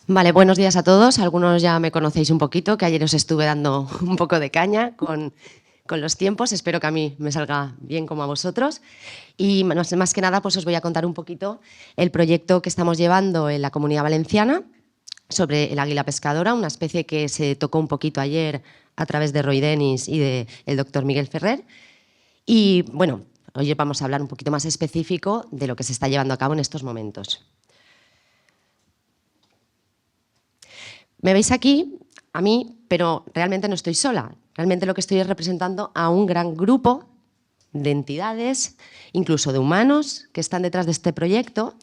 Vale, buenos días a todos. Algunos ya me conocéis un poquito, que ayer os estuve dando un poco de caña con los tiempos. Espero que a mí me salga bien como a vosotros. Y más que nada, pues os voy a contar un poquito el proyecto que estamos llevando en la Comunidad Valenciana sobre el águila pescadora, una especie que se tocó un poquito ayer a través de Roy Dennis y del doctor Miguel Ferrer. Y bueno, hoy vamos a hablar un poquito más específico de lo que se está llevando a cabo en estos momentos. Me veis aquí, a mí, pero realmente no estoy sola. Realmente lo que estoy es representando a un gran grupo de entidades, incluso de humanos, que están detrás de este proyecto,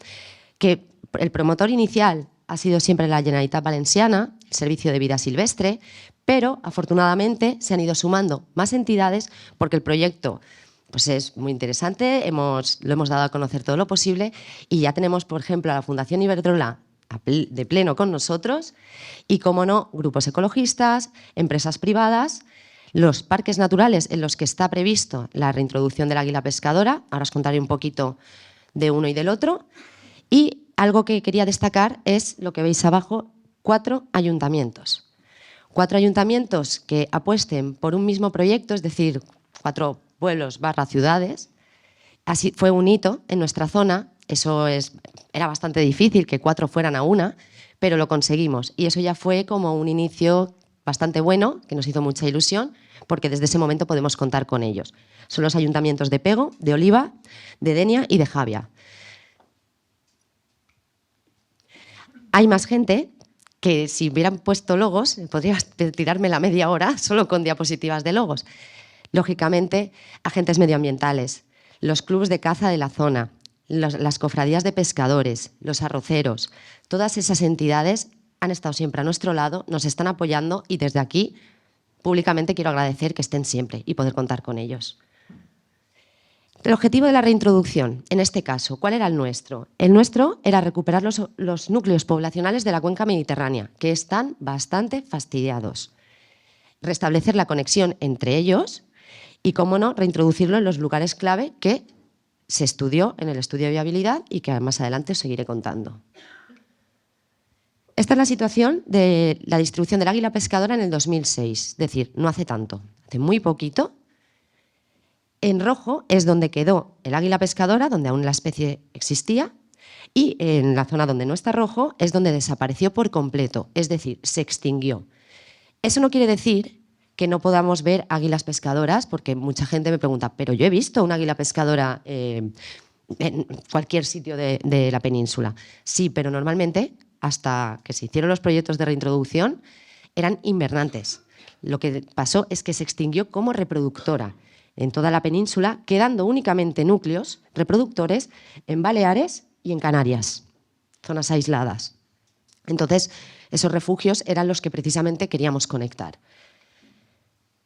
que el promotor inicial ha sido siempre la Generalitat Valenciana, el Servicio de Vida Silvestre, pero afortunadamente se han ido sumando más entidades porque el proyecto pues es muy interesante, lo hemos dado a conocer todo lo posible y ya tenemos, por ejemplo, a la Fundación Iberdrola de pleno con nosotros y, como no, grupos ecologistas, empresas privadas, los parques naturales en los que está previsto la reintroducción del águila pescadora. Ahora os contaré un poquito de uno y del otro. Y algo que quería destacar es lo que veis abajo, 4 ayuntamientos. 4 ayuntamientos que apuesten por un mismo proyecto, es decir, 4 pueblos / ciudades. Así fue un hito en nuestra zona. Era bastante difícil que 4 fueran a una, pero lo conseguimos. Y eso ya fue como un inicio bastante bueno, que nos hizo mucha ilusión, porque desde ese momento podemos contar con ellos. Son los ayuntamientos de Pego, de Oliva, de Denia y de Javia. Hay más gente que, si hubieran puesto logos, podría tirarme la media hora solo con diapositivas de logos. Lógicamente, agentes medioambientales, los clubes de caza de la zona, las cofradías de pescadores, los arroceros, todas esas entidades han estado siempre a nuestro lado, nos están apoyando y desde aquí públicamente quiero agradecer que estén siempre y poder contar con ellos. El objetivo de la reintroducción, en este caso, ¿cuál era el nuestro? El nuestro era recuperar los núcleos poblacionales de la cuenca mediterránea, que están bastante fastidiados. Restablecer la conexión entre ellos y, cómo no, reintroducirlo en los lugares clave que se estudió en el estudio de viabilidad y que más adelante os seguiré contando. Esta es la situación de la distribución del águila pescadora en el 2006, es decir, no hace tanto, hace muy poquito. En rojo es donde quedó el águila pescadora, donde aún la especie existía, y en la zona donde no está rojo es donde desapareció por completo, es decir, se extinguió. Eso no quiere decir que no podamos ver águilas pescadoras, porque mucha gente me pregunta, pero yo he visto un águila pescadora en cualquier sitio de la península. Sí, pero normalmente, hasta que se hicieron los proyectos de reintroducción, eran invernantes. Lo que pasó es que se extinguió como reproductora en toda la península, quedando únicamente núcleos reproductores en Baleares y en Canarias, zonas aisladas. Entonces, esos refugios eran los que precisamente queríamos conectar.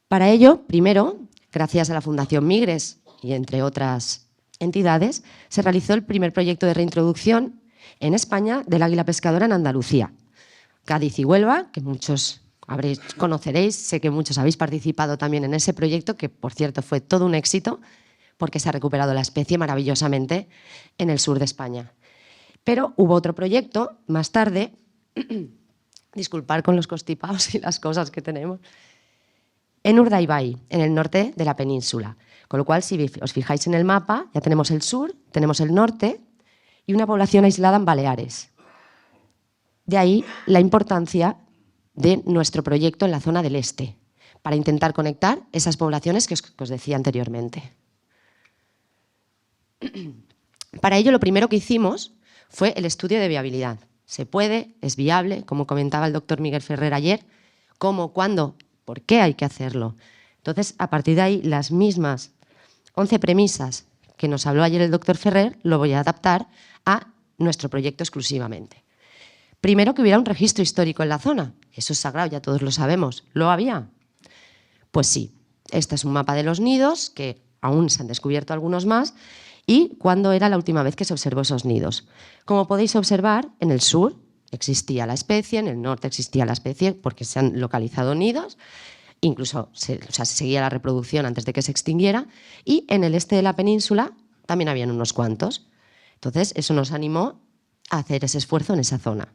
Para ello, primero, gracias a la Fundación Migres y entre otras entidades, se realizó el primer proyecto de reintroducción en España del águila pescadora en Andalucía. Cádiz y Huelva, que muchos conoceréis, sé que muchos habéis participado también en ese proyecto, que por cierto fue todo un éxito, porque se ha recuperado la especie maravillosamente en el sur de España. Pero hubo otro proyecto más tarde, disculpad con los constipados y las cosas que tenemos, en Urdaibai, en el norte de la península. Con lo cual, si os fijáis en el mapa, ya tenemos el sur, tenemos el norte y una población aislada en Baleares. De ahí la importancia de nuestro proyecto en la zona del este, para intentar conectar esas poblaciones que os decía anteriormente. Para ello, lo primero que hicimos fue el estudio de viabilidad. ¿Se puede? ¿Es viable? Como comentaba el doctor Miguel Ferrer ayer, ¿cómo? ¿Cuándo? ¿Por qué hay que hacerlo? Entonces, a partir de ahí, las mismas 11 premisas que nos habló ayer el doctor Ferrer, lo voy a adaptar a nuestro proyecto exclusivamente. Primero, que hubiera un registro histórico en la zona. Eso es sagrado, ya todos lo sabemos. ¿Lo había? Pues sí. Este es un mapa de los nidos, que aún se han descubierto algunos más, y cuándo era la última vez que se observó esos nidos. Como podéis observar, en el sur existía la especie, en el norte existía la especie porque se han localizado nidos, incluso se seguía la reproducción antes de que se extinguiera, y en el este de la península también habían unos cuantos. Entonces, eso nos animó a hacer ese esfuerzo en esa zona.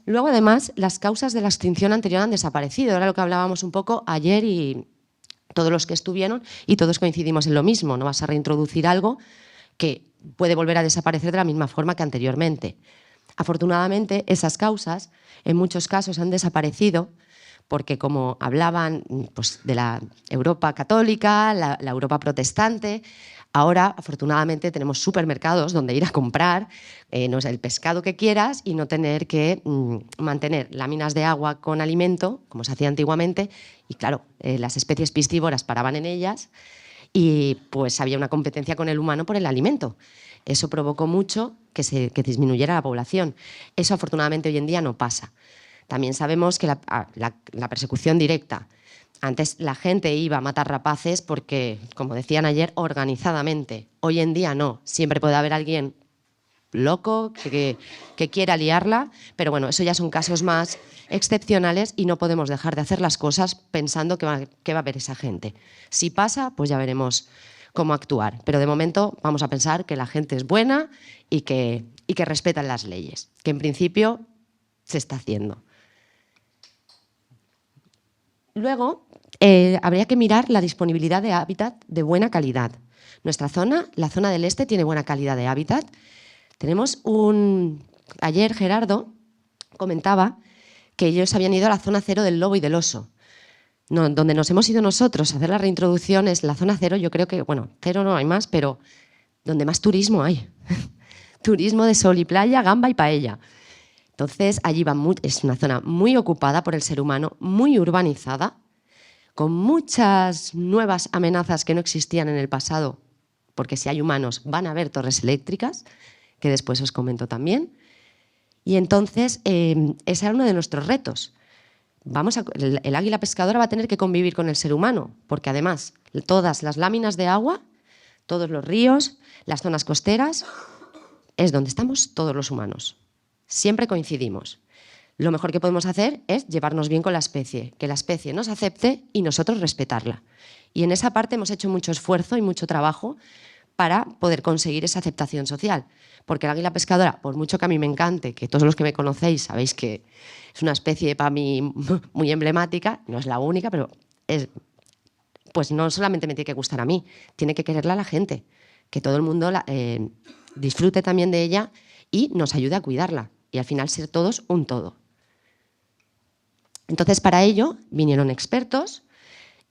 Luego, además, las causas de la extinción anterior han desaparecido. Era lo que hablábamos un poco ayer y todos los que estuvieron, y todos coincidimos en lo mismo. No vas a reintroducir algo que puede volver a desaparecer de la misma forma que anteriormente. Afortunadamente, esas causas en muchos casos han desaparecido porque, como hablaban pues, de la Europa católica, la Europa protestante, ahora, afortunadamente, tenemos supermercados donde ir a comprar no sé, el pescado que quieras y no tener que mantener láminas de agua con alimento, como se hacía antiguamente, y claro, las especies piscívoras paraban en ellas y pues había una competencia con el humano por el alimento. Eso provocó mucho que disminuyera la población. Eso, afortunadamente, hoy en día no pasa. También sabemos que la persecución directa. Antes la gente iba a matar rapaces porque, como decían ayer, organizadamente. Hoy en día no. Siempre puede haber alguien loco que quiera liarla, pero bueno, eso ya son casos más excepcionales y no podemos dejar de hacer las cosas pensando que va a haber esa gente. Si pasa, pues ya veremos cómo actuar. Pero de momento vamos a pensar que la gente es buena y que respetan las leyes, que en principio se está haciendo. Luego, habría que mirar la disponibilidad de hábitat de buena calidad. Nuestra zona, la zona del este, tiene buena calidad de hábitat. Tenemos Ayer Gerardo comentaba que ellos habían ido a la zona cero del lobo y del oso. No, donde nos hemos ido nosotros a hacer la reintroducción es la zona cero, yo creo que, bueno, cero no hay más, pero donde más turismo hay. Turismo de sol y playa, gamba y paella. Entonces, allí es una zona muy ocupada por el ser humano, muy urbanizada, con muchas nuevas amenazas que no existían en el pasado, porque si hay humanos van a haber torres eléctricas, que después os comento también. Y entonces, ese era uno de nuestros retos. El águila pescadora va a tener que convivir con el ser humano, porque además todas las láminas de agua, todos los ríos, las zonas costeras, es donde estamos todos los humanos. Siempre coincidimos. Lo mejor que podemos hacer es llevarnos bien con la especie, que la especie nos acepte y nosotros respetarla. Y en esa parte hemos hecho mucho esfuerzo y mucho trabajo para poder conseguir esa aceptación social. Porque el águila pescadora, por mucho que a mí me encante, que todos los que me conocéis sabéis que es una especie para mí muy emblemática, no es la única, pero pues no solamente me tiene que gustar a mí, tiene que quererla a la gente, que todo el mundo disfrute también de ella y nos ayude a cuidarla. Y al final ser todos un todo. Entonces, para ello vinieron expertos,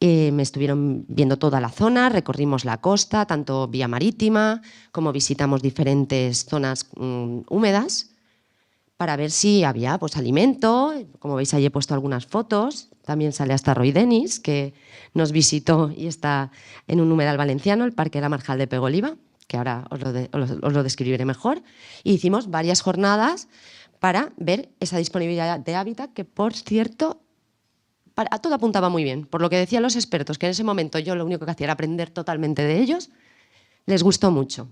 me estuvieron viendo toda la zona, recorrimos la costa, tanto vía marítima como visitamos diferentes zonas húmedas para ver si había pues, alimento. Como veis, ahí he puesto algunas fotos. También sale hasta Roy Denis, que nos visitó y está en un humedal valenciano, el Parque de la Marjal de Pegoliva, que ahora os lo describiré mejor. Y hicimos varias jornadas para ver esa disponibilidad de hábitat, que, por cierto, a todo apuntaba muy bien. Por lo que decían los expertos, que en ese momento yo lo único que hacía era aprender totalmente de ellos, les gustó mucho.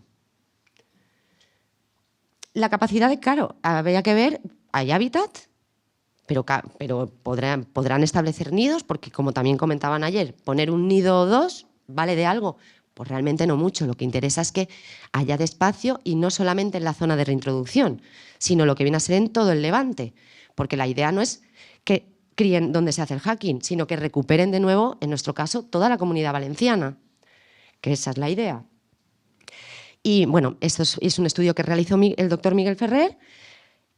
La capacidad de, claro, había que ver, hay hábitat, pero podrán establecer nidos, porque como también comentaban ayer, poner un nido o dos vale de algo. Pues realmente no mucho. Lo que interesa es que haya despacio y no solamente en la zona de reintroducción, sino lo que viene a ser en todo el Levante. Porque la idea no es que críen donde se hace el hacking, sino que recuperen de nuevo, en nuestro caso, toda la Comunidad Valenciana, que esa es la idea. Y bueno, esto es un estudio que realizó el doctor Miguel Ferrer,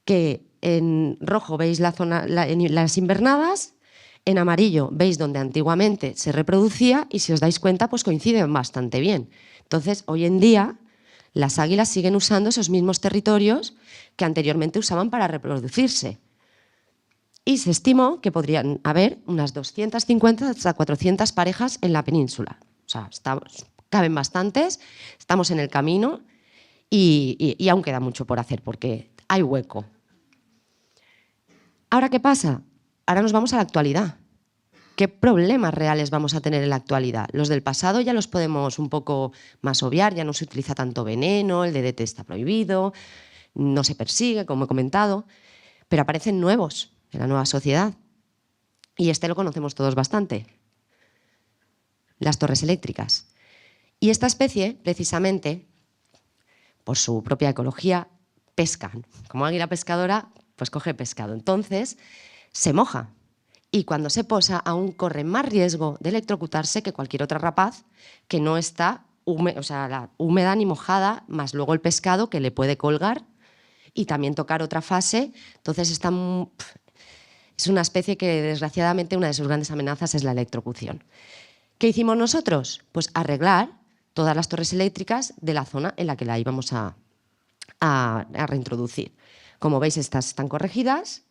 que en rojo veis las invernadas, en amarillo veis donde antiguamente se reproducía y si os dais cuenta pues coinciden bastante bien. Entonces, hoy en día las águilas siguen usando esos mismos territorios que anteriormente usaban para reproducirse. Y se estimó que podrían haber unas 250 hasta 400 parejas en la península. O sea, caben bastantes, estamos en el camino y aún queda mucho por hacer porque hay hueco. ¿Ahora qué pasa? Ahora nos vamos a la actualidad. ¿Qué problemas reales vamos a tener en la actualidad? Los del pasado ya los podemos un poco más obviar, ya no se utiliza tanto veneno, el DDT está prohibido, no se persigue, como he comentado, pero aparecen nuevos en la nueva sociedad. Y este lo conocemos todos bastante, las torres eléctricas. Y esta especie, precisamente, por su propia ecología, pescan. Como águila pescadora, pues coge pescado. Entonces, se moja. Y cuando se posa, aún corre más riesgo de electrocutarse que cualquier otra rapaz que no está húmeda ni mojada, más luego el pescado que le puede colgar y también tocar otra fase. Entonces, es una especie que, desgraciadamente, una de sus grandes amenazas es la electrocución. ¿Qué hicimos nosotros? Pues arreglar todas las torres eléctricas de la zona en la que la íbamos a reintroducir. Como veis, estas están corregidas.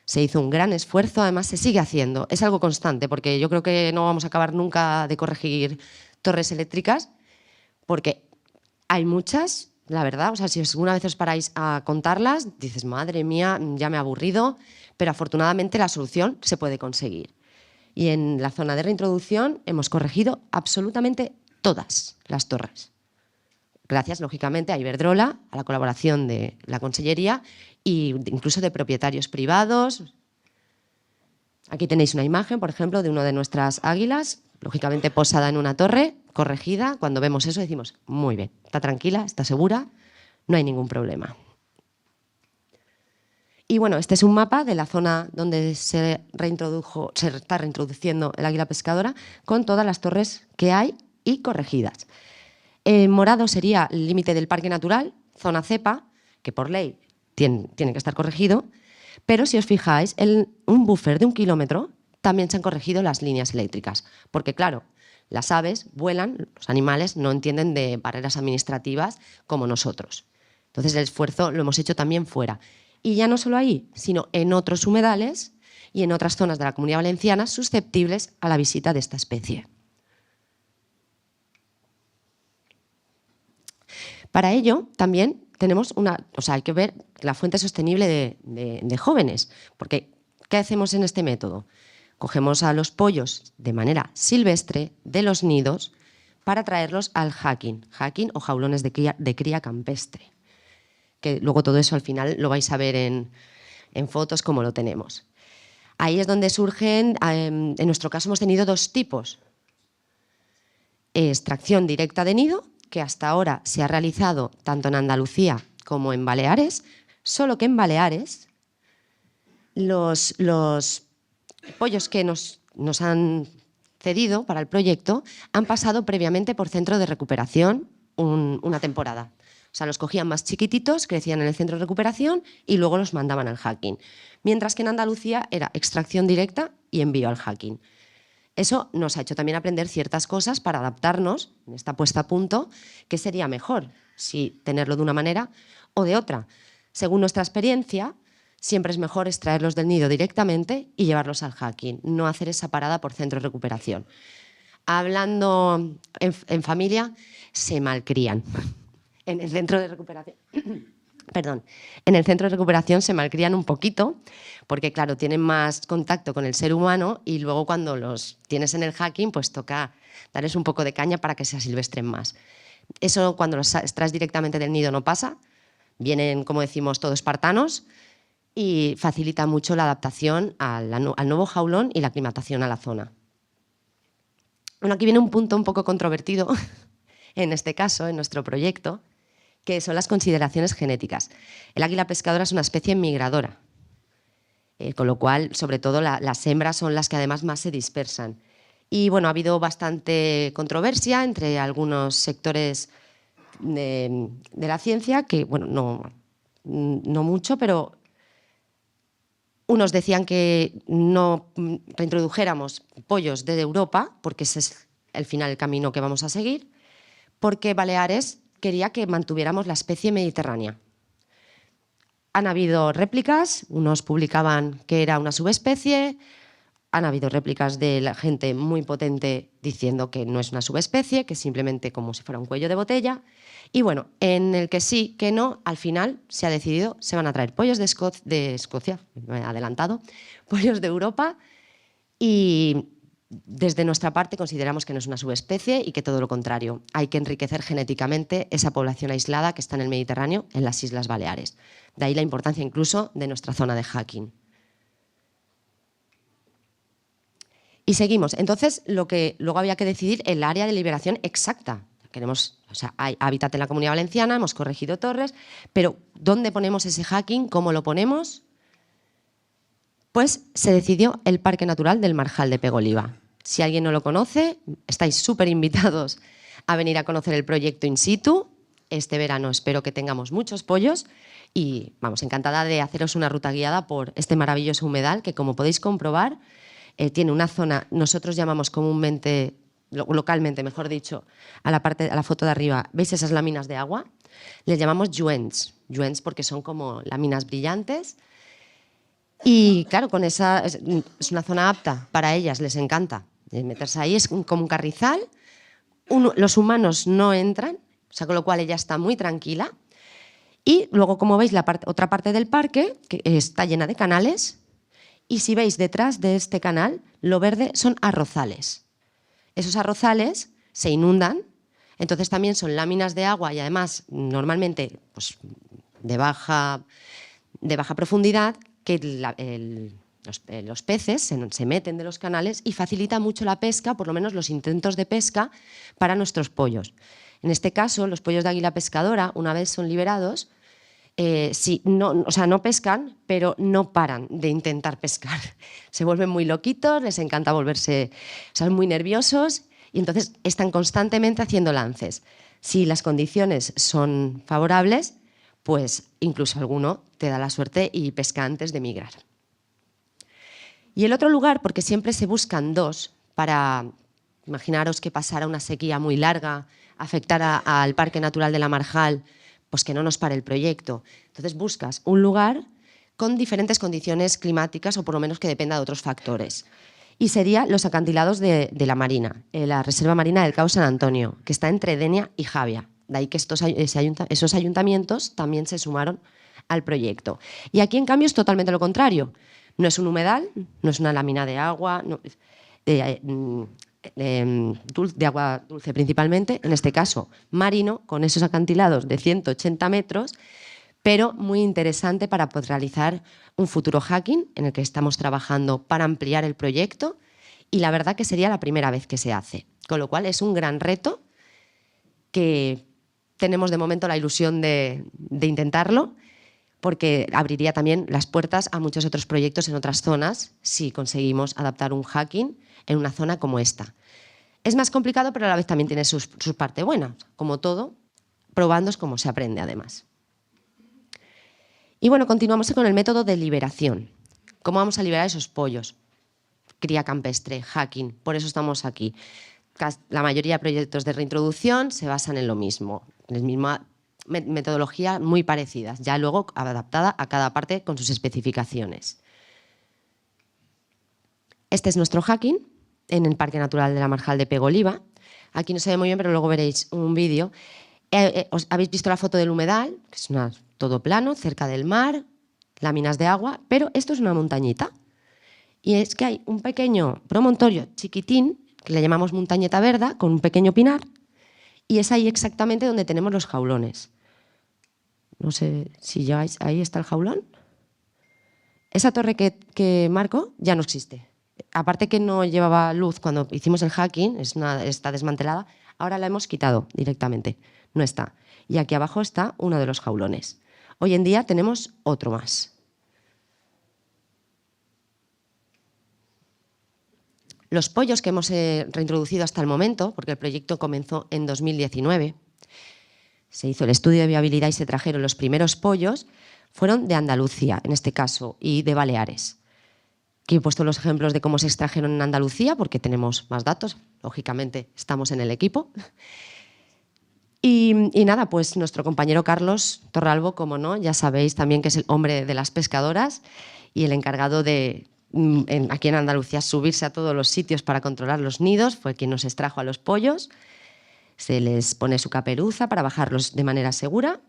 Se hizo un gran esfuerzo, además se sigue haciendo. Es algo constante, porque yo creo que no vamos a acabar nunca de corregir torres eléctricas, porque hay muchas, la verdad. O sea, si alguna vez os paráis a contarlas, dices, madre mía, ya me he aburrido, pero afortunadamente la solución se puede conseguir. Y en la zona de reintroducción hemos corregido absolutamente todas las torres. Gracias, lógicamente, a Iberdrola, a la colaboración de la Consellería e incluso de propietarios privados. Aquí tenéis una imagen, por ejemplo, de una de nuestras águilas, lógicamente posada en una torre, corregida. Cuando vemos eso decimos, muy bien, está tranquila, está segura, no hay ningún problema. Y bueno, este es un mapa de la zona donde se está reintroduciendo el águila pescadora con todas las torres que hay y corregidas. Morado sería el límite del parque natural, zona cepa, que por ley tiene que estar corregido, pero si os fijáis, en un buffer de 1 kilómetro también se han corregido las líneas eléctricas, porque claro, las aves vuelan, los animales no entienden de barreras administrativas como nosotros. Entonces el esfuerzo lo hemos hecho también fuera. Y ya no solo ahí, sino en otros humedales y en otras zonas de la Comunidad Valenciana susceptibles a la visita de esta especie. Para ello, también tenemos hay que ver la fuente sostenible de jóvenes, porque ¿qué hacemos en este método? Cogemos a los pollos de manera silvestre de los nidos para traerlos al jacking o jaulones de cría campestre, que luego todo eso al final lo vais a ver en fotos como lo tenemos. Ahí es donde surgen, en nuestro caso hemos tenido 2 tipos. Extracción directa de nido, que hasta ahora se ha realizado tanto en Andalucía como en Baleares, solo que en Baleares los pollos que nos han cedido para el proyecto han pasado previamente por centro de recuperación una temporada. O sea, los cogían más chiquititos, crecían en el centro de recuperación y luego los mandaban al jacking. Mientras que en Andalucía era extracción directa y envío al jacking. Eso nos ha hecho también aprender ciertas cosas para adaptarnos en esta puesta a punto, que sería mejor si tenerlo de una manera o de otra. Según nuestra experiencia, siempre es mejor extraerlos del nido directamente y llevarlos al jacking, no hacer esa parada por centro de recuperación. Hablando en familia, se malcrían. En el centro de recuperación... Perdón, en el centro de recuperación se malcrían un poquito porque, claro, tienen más contacto con el ser humano y luego cuando los tienes en el jacking, pues toca darles un poco de caña para que se asilvestren más. Eso cuando los extraes directamente del nido no pasa, vienen, como decimos, todos espartanos y facilita mucho la adaptación al nuevo jaulón y la aclimatación a la zona. Bueno, aquí viene un punto un poco controvertido, en este caso, en nuestro proyecto, que son las consideraciones genéticas. El águila pescadora es una especie migradora, con lo cual, sobre todo, las hembras son las que además más se dispersan. Y bueno, ha habido bastante controversia entre algunos sectores de la ciencia, que, bueno, no mucho, pero unos decían que no reintrodujéramos pollos de Europa, porque ese es al final el camino que vamos a seguir, porque Baleares quería que mantuviéramos la especie mediterránea. Han habido réplicas, unos publicaban que era una subespecie, han habido réplicas de la gente muy potente diciendo que no es una subespecie, que es simplemente como si fuera un cuello de botella. Y bueno, en el que sí, que no, al final se ha decidido, se van a traer pollos de Escocia, me he adelantado, pollos de Europa y... Desde nuestra parte consideramos que no es una subespecie y que todo lo contrario. Hay que enriquecer genéticamente esa población aislada que está en el Mediterráneo, en las Islas Baleares. De ahí la importancia incluso de nuestra zona de jacking. Y seguimos. Entonces, lo que luego había que decidir el área de liberación exacta. Hay hábitat en la Comunidad Valenciana, hemos corregido torres, pero ¿dónde ponemos ese jacking? ¿Cómo lo ponemos? Pues se decidió el Parque Natural del Marjal de Pego-Oliva. Si alguien no lo conoce, estáis súper invitados a venir a conocer el proyecto in situ. Este verano espero que tengamos muchos pollos y vamos, encantada de haceros una ruta guiada por este maravilloso humedal que, como podéis comprobar, tiene una zona, nosotros llamamos comúnmente, localmente mejor dicho, a la foto de arriba, ¿veis esas láminas de agua? Les llamamos lluents porque son como láminas brillantes. Y claro, con esa es una zona apta para ellas, les encanta meterse ahí, es como un carrizal. Los humanos no entran, o sea, con lo cual ella está muy tranquila. Y luego, como veis, otra parte del parque que está llena de canales. Y si veis detrás de este canal, lo verde son arrozales. Esos arrozales se inundan, entonces también son láminas de agua y además normalmente pues, de baja profundidad, que los peces se meten de los canales y facilita mucho la pesca, por lo menos los intentos de pesca para nuestros pollos. En este caso, los pollos de águila pescadora, una vez son liberados, no pescan, pero no paran de intentar pescar. Se vuelven muy loquitos, les encanta volverse, son muy nerviosos y entonces están constantemente haciendo lances. Si las condiciones son favorables, pues incluso alguno te da la suerte y pesca antes de migrar. Y el otro lugar, porque siempre se buscan dos para, imaginaros que pasara una sequía muy larga, afectara al Parque Natural de la Marjal, pues que no nos pare el proyecto. Entonces buscas un lugar con diferentes condiciones climáticas o por lo menos que dependa de otros factores. Y serían los acantilados de la Marina, la Reserva Marina del Cabo San Antonio, que está entre Denia y Javia. De ahí que esos ayuntamientos también se sumaron al proyecto. Y aquí, en cambio, es totalmente lo contrario. No es un humedal, no es una lámina de agua, de agua dulce principalmente, en este caso marino, con esos acantilados de 180 metros, pero muy interesante para poder realizar un futuro hacking en el que estamos trabajando para ampliar el proyecto y la verdad que sería la primera vez que se hace, con lo cual es un gran reto que tenemos de momento la ilusión de intentarlo, porque abriría también las puertas a muchos otros proyectos en otras zonas si conseguimos adaptar un hacking en una zona como esta. Es más complicado, pero a la vez también tiene su parte buena. Como todo, probando es como se aprende además. Y bueno, continuamos con el método de liberación. ¿Cómo vamos a liberar esos pollos? Cría campestre, hacking, por eso estamos aquí. La mayoría de proyectos de reintroducción se basan en lo mismo, en la misma metodología muy parecidas, ya luego adaptada a cada parte con sus especificaciones. Este es nuestro hacking en el Parque Natural de la Marjal de Pego-Oliva. Aquí no se ve muy bien, pero luego veréis un vídeo. Habéis visto la foto del humedal, que es todo plano, cerca del mar, láminas de agua, pero esto es una montañita. Y es que hay un pequeño promontorio chiquitín, que le llamamos montañeta verda, con un pequeño pinar, y es ahí exactamente donde tenemos los jaulones. No sé si llegáis, ahí está el jaulón. Esa torre que marco ya no existe. Aparte que no llevaba luz cuando hicimos el hacking, está desmantelada, ahora la hemos quitado directamente, no está. Y aquí abajo está uno de los jaulones. Hoy en día tenemos otro más. Los pollos que hemos reintroducido hasta el momento, porque el proyecto comenzó en 2019, se hizo el estudio de viabilidad y se trajeron los primeros pollos, fueron de Andalucía, en este caso, y de Baleares. Aquí he puesto los ejemplos de cómo se extrajeron en Andalucía, porque tenemos más datos, lógicamente estamos en el equipo. Y nada, pues nuestro compañero Carlos Torralbo, como no, ya sabéis también que es el hombre de las pescadoras y el encargado de, aquí en Andalucía, subirse a todos los sitios para controlar los nidos, fue quien nos extrajo a los pollos. Se les pone su caperuza para bajarlos de manera segura.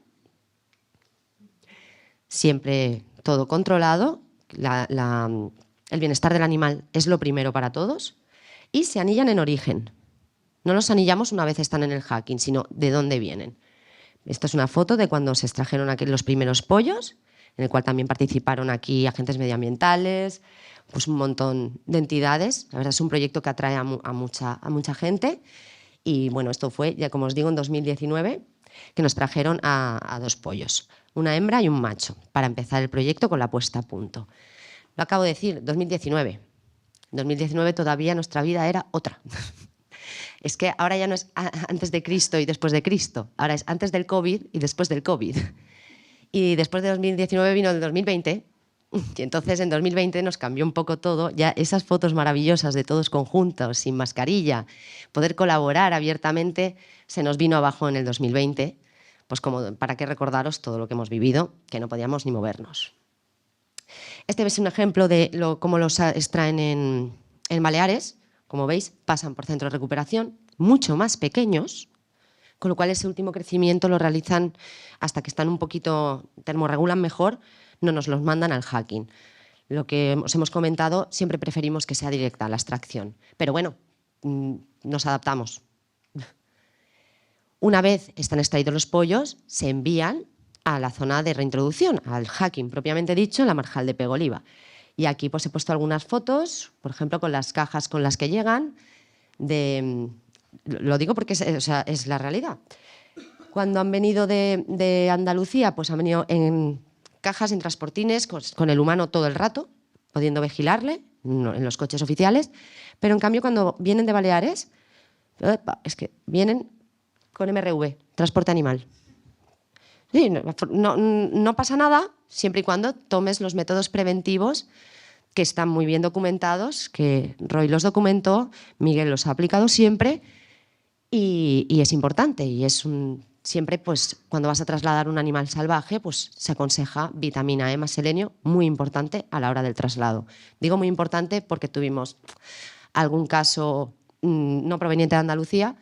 Siempre todo controlado. El bienestar del animal es lo primero para todos. Y se anillan en origen. No los anillamos una vez están en el hacking, sino de dónde vienen. Esta es una foto de cuando se extrajeron aquí los primeros pollos, en el cual también participaron aquí agentes medioambientales, pues un montón de entidades. La verdad es un proyecto que atrae a mucha gente. Y bueno, esto fue, ya como os digo, en 2019, que nos trajeron a dos pollos, una hembra y un macho, para empezar el proyecto con la puesta a punto. Lo acabo de decir, 2019. En 2019 todavía nuestra vida era otra. Es que ahora ya no es antes de Cristo y después de Cristo, ahora es antes del COVID y después del COVID. Y después de 2019 vino el 2020, y entonces en 2020 nos cambió un poco todo. Ya esas fotos maravillosas de todos conjuntos, sin mascarilla, poder colaborar abiertamente, se nos vino abajo en el 2020, pues como para qué recordaros todo lo que hemos vivido, que no podíamos ni movernos. Este es un ejemplo de cómo los extraen en Baleares. Como veis, pasan por centros de recuperación mucho más pequeños, con lo cual ese último crecimiento lo realizan hasta que están un poquito, termorregulan mejor, no nos los mandan al hacking. Lo que os hemos comentado, siempre preferimos que sea directa la extracción. Pero bueno, nos adaptamos. Una vez están extraídos los pollos, se envían a la zona de reintroducción, al hacking propiamente dicho, en la marjal de Pego-Oliva. Y aquí pues, he puesto algunas fotos, por ejemplo, con las cajas con las que llegan. Lo digo porque es la realidad. Cuando han venido de Andalucía, pues han venido en cajas, en transportines, con el humano todo el rato, pudiendo vigilarle en los coches oficiales. Pero en cambio, cuando vienen de Baleares, es que vienen con MRV, transporte animal. Sí, no pasa nada siempre y cuando tomes los métodos preventivos que están muy bien documentados, que Roy los documentó, Miguel los ha aplicado siempre y es importante. Y es siempre, pues, cuando vas a trasladar un animal salvaje, pues se aconseja vitamina E más selenio, muy importante a la hora del traslado. Digo muy importante porque tuvimos algún caso no proveniente de Andalucía,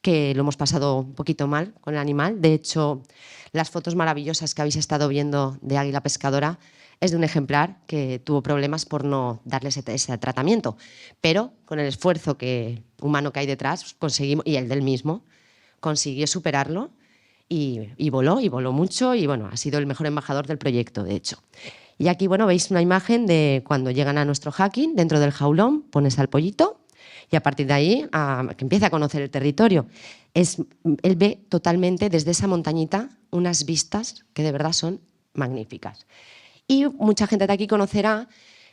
que lo hemos pasado un poquito mal con el animal. De hecho, las fotos maravillosas que habéis estado viendo de águila pescadora es de un ejemplar que tuvo problemas por no darle ese tratamiento. Pero con el esfuerzo humano que hay detrás, conseguimos, y el del mismo, consiguió superarlo y voló mucho y bueno, ha sido el mejor embajador del proyecto, de hecho. Y aquí, bueno, veis una imagen de cuando llegan a nuestro hacking, dentro del jaulón, pones al pollito, y a partir de ahí, que empiece a conocer el territorio. Él ve totalmente desde esa montañita unas vistas que de verdad son magníficas. Y mucha gente de aquí conocerá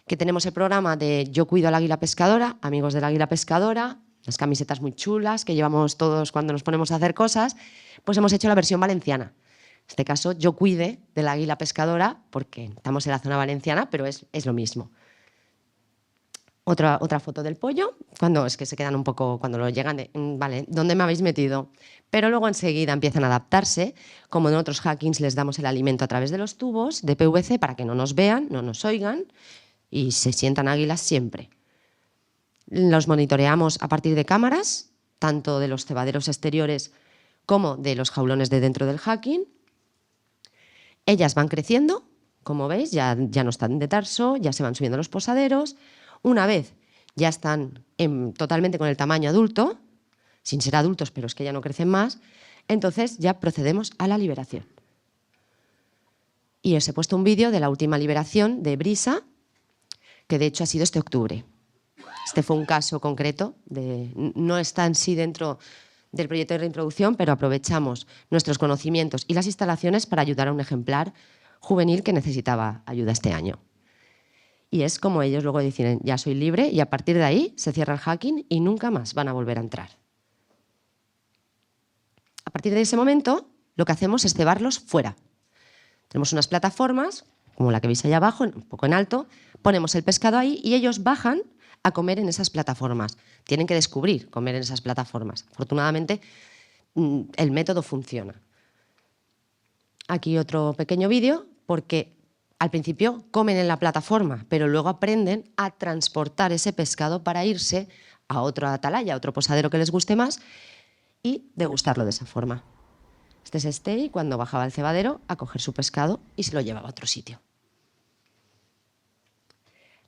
que tenemos el programa de Yo cuido al águila pescadora, amigos del águila pescadora, las camisetas muy chulas que llevamos todos cuando nos ponemos a hacer cosas, pues hemos hecho la versión valenciana. En este caso, Yo cuide del águila pescadora, porque estamos en la zona valenciana, pero es lo mismo. Otra foto del pollo, cuando es que se quedan un poco, cuando lo llegan de, vale, ¿dónde me habéis metido? Pero luego enseguida empiezan a adaptarse, como en otros hackings les damos el alimento a través de los tubos de PVC para que no nos vean, no nos oigan y se sientan águilas siempre. Los monitoreamos a partir de cámaras, tanto de los cebaderos exteriores como de los jaulones de dentro del hacking. Ellas van creciendo, como veis, ya no están de tarso, ya se van subiendo los posaderos. Una vez ya están totalmente con el tamaño adulto, sin ser adultos, pero es que ya no crecen más, entonces ya procedemos a la liberación. Y os he puesto un vídeo de la última liberación de Brisa, que de hecho ha sido este octubre. Este fue un caso concreto, no está en sí dentro del proyecto de reintroducción, pero aprovechamos nuestros conocimientos y las instalaciones para ayudar a un ejemplar juvenil que necesitaba ayuda este año. Y es como ellos luego deciden, ya soy libre, y a partir de ahí se cierra el hacking y nunca más van a volver a entrar. A partir de ese momento, lo que hacemos es cebarlos fuera. Tenemos unas plataformas, como la que veis allá abajo, un poco en alto, ponemos el pescado ahí y ellos bajan a comer en esas plataformas. Tienen que descubrir comer en esas plataformas. Afortunadamente, el método funciona. Aquí otro pequeño vídeo, porque al principio comen en la plataforma, pero luego aprenden a transportar ese pescado para irse a otra atalaya, a otro posadero que les guste más y degustarlo de esa forma. Este es Stey cuando bajaba al cebadero a coger su pescado y se lo llevaba a otro sitio.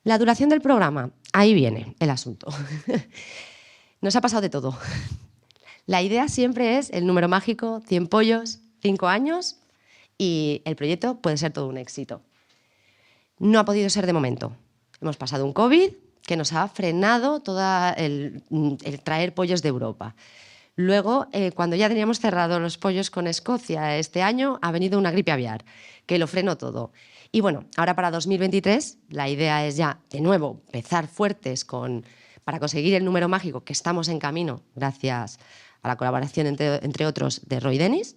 La duración del programa, ahí viene el asunto. Nos ha pasado de todo. La idea siempre es el número mágico, 100 pollos, 5 años y el proyecto puede ser todo un éxito. No ha podido ser de momento. Hemos pasado un COVID que nos ha frenado todo el traer pollos de Europa. Luego, cuando ya teníamos cerrado los pollos con Escocia este año, ha venido una gripe aviar, que lo frenó todo. Y bueno, ahora para 2023 la idea es ya, de nuevo, empezar fuertes para conseguir el número mágico, que estamos en camino gracias a la colaboración, entre otros, de Roy Dennis.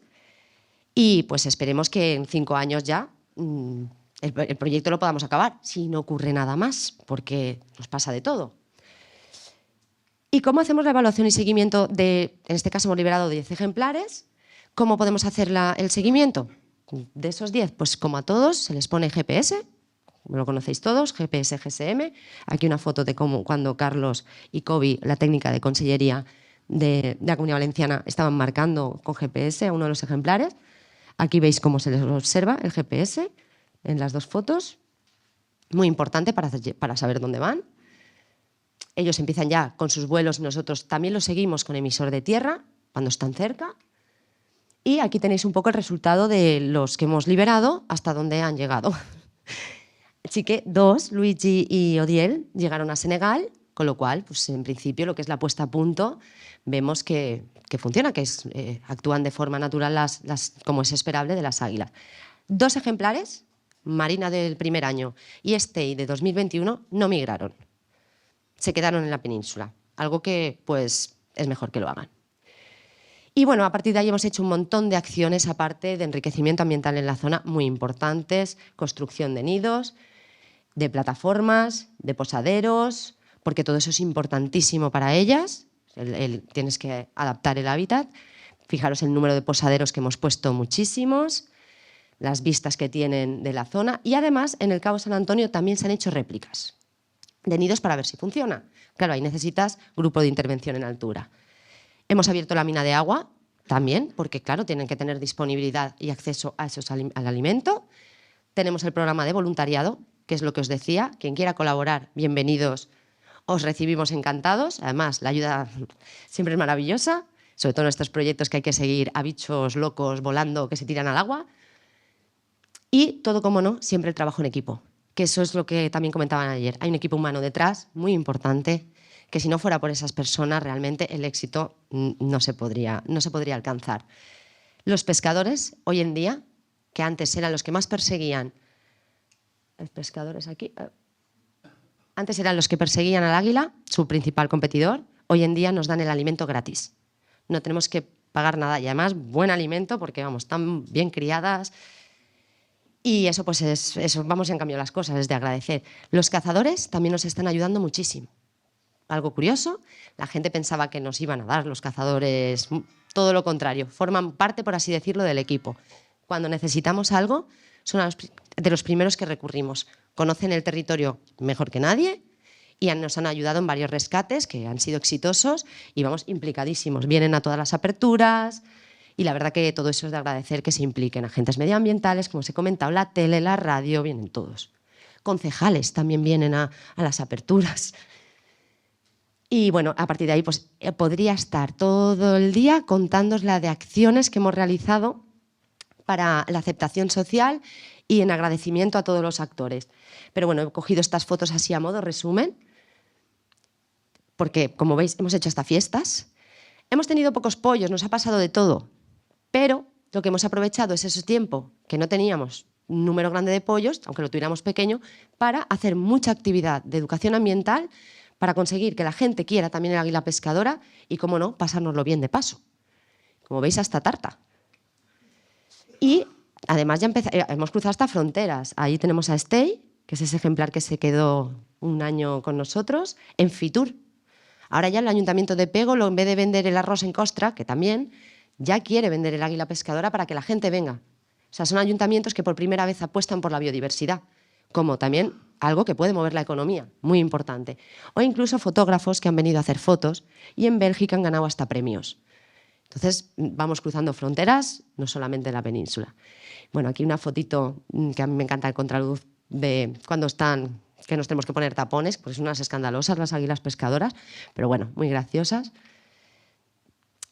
Y pues esperemos que en 5 años ya el proyecto lo podamos acabar, si no ocurre nada más, porque nos pasa de todo. ¿Y cómo hacemos la evaluación y seguimiento en este caso hemos liberado 10 ejemplares? ¿Cómo podemos hacer el seguimiento? De esos 10, pues como a todos, se les pone GPS, lo conocéis todos, GPS, GSM. Aquí una foto de cómo cuando Carlos y Kobe, la técnica de consellería de la Comunidad Valenciana, estaban marcando con GPS a uno de los ejemplares. Aquí veis cómo se les observa el GPS en las 2 fotos. Muy importante para saber dónde van. Ellos empiezan ya con sus vuelos y nosotros también los seguimos con emisor de tierra cuando están cerca. Y aquí tenéis un poco el resultado de los que hemos liberado hasta dónde han llegado. Así que 2, Luigi y Odiel, llegaron a Senegal, con lo cual, pues en principio, lo que es la puesta a punto, vemos que funciona, que actúan de forma natural como es esperable de las águilas. 2 ejemplares, Marina del primer año y Stay de 2021, no migraron. Se quedaron en la península, algo que pues es mejor que lo hagan. Y bueno, a partir de ahí hemos hecho un montón de acciones aparte de enriquecimiento ambiental en la zona muy importantes, construcción de nidos, de plataformas, de posaderos, porque todo eso es importantísimo para ellas, tienes que adaptar el hábitat. Fijaros el número de posaderos que hemos puesto, muchísimos, las vistas que tienen de la zona y además en el Cabo San Antonio también se han hecho réplicas de nidos para ver si funciona. Claro, ahí necesitas grupo de intervención en altura. Hemos abierto la mina de agua también, porque claro, tienen que tener disponibilidad y acceso al alimento. Tenemos el programa de voluntariado, que es lo que os decía. Quien quiera colaborar, bienvenidos, os recibimos encantados. Además, la ayuda siempre es maravillosa, sobre todo en estos proyectos que hay que seguir a bichos locos volando que se tiran al agua. Y todo, como no, siempre el trabajo en equipo, que eso es lo que también comentaban ayer. Hay un equipo humano detrás, muy importante, que si no fuera por esas personas, realmente el éxito no se podría alcanzar. Los pescadores, hoy en día, que antes eran los que más perseguían, los pescadores aquí, antes eran los que perseguían al águila, su principal competidor, hoy en día nos dan el alimento gratis. No tenemos que pagar nada y además buen alimento porque, vamos, están bien criadas. Y eso, pues eso, vamos en cambio las cosas, es de agradecer. Los cazadores también nos están ayudando muchísimo. Algo curioso, la gente pensaba que nos iban a dar los cazadores, todo lo contrario, forman parte, por así decirlo, del equipo. Cuando necesitamos algo, son de los primeros que recurrimos. Conocen el territorio mejor que nadie y nos han ayudado en varios rescates que han sido exitosos y vamos implicadísimos. Vienen a todas las aperturas y la verdad que todo eso es de agradecer que se impliquen agentes medioambientales, como os he comentado, la tele, la radio, vienen todos. Concejales también vienen a las aperturas. Y bueno, a partir de ahí pues, podría estar todo el día contándoos la de acciones que hemos realizado para la aceptación social y en agradecimiento a todos los actores. Pero bueno, he cogido estas fotos así a modo resumen, porque como veis hemos hecho hasta fiestas. Hemos tenido pocos pollos, nos ha pasado de todo, pero lo que hemos aprovechado es ese tiempo que no teníamos un número grande de pollos, aunque lo tuviéramos pequeño, para hacer mucha actividad de educación ambiental, para conseguir que la gente quiera también el águila pescadora y, como no, pasárnoslo bien de paso. Como veis, hasta tarta. Y además ya hemos cruzado hasta fronteras. Ahí tenemos a Stay, que es ese ejemplar que se quedó un año con nosotros, en Fitur. Ahora ya el Ayuntamiento de Pego, en vez de vender el arroz en costra, que también, ya quiere vender el águila pescadora para que la gente venga. O sea, son ayuntamientos que por primera vez apuestan por la biodiversidad, como también algo que puede mover la economía, muy importante. O incluso fotógrafos que han venido a hacer fotos y en Bélgica han ganado hasta premios. Entonces, vamos cruzando fronteras, no solamente en la península. Bueno, aquí una fotito que a mí me encanta el contraluz de cuando están, que nos tenemos que poner tapones, pues son unas escandalosas las águilas pescadoras, pero bueno, muy graciosas.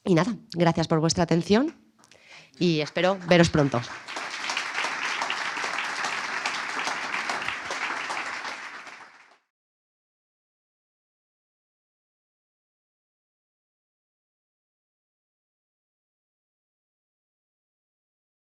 Y nada, gracias por vuestra atención y espero veros pronto.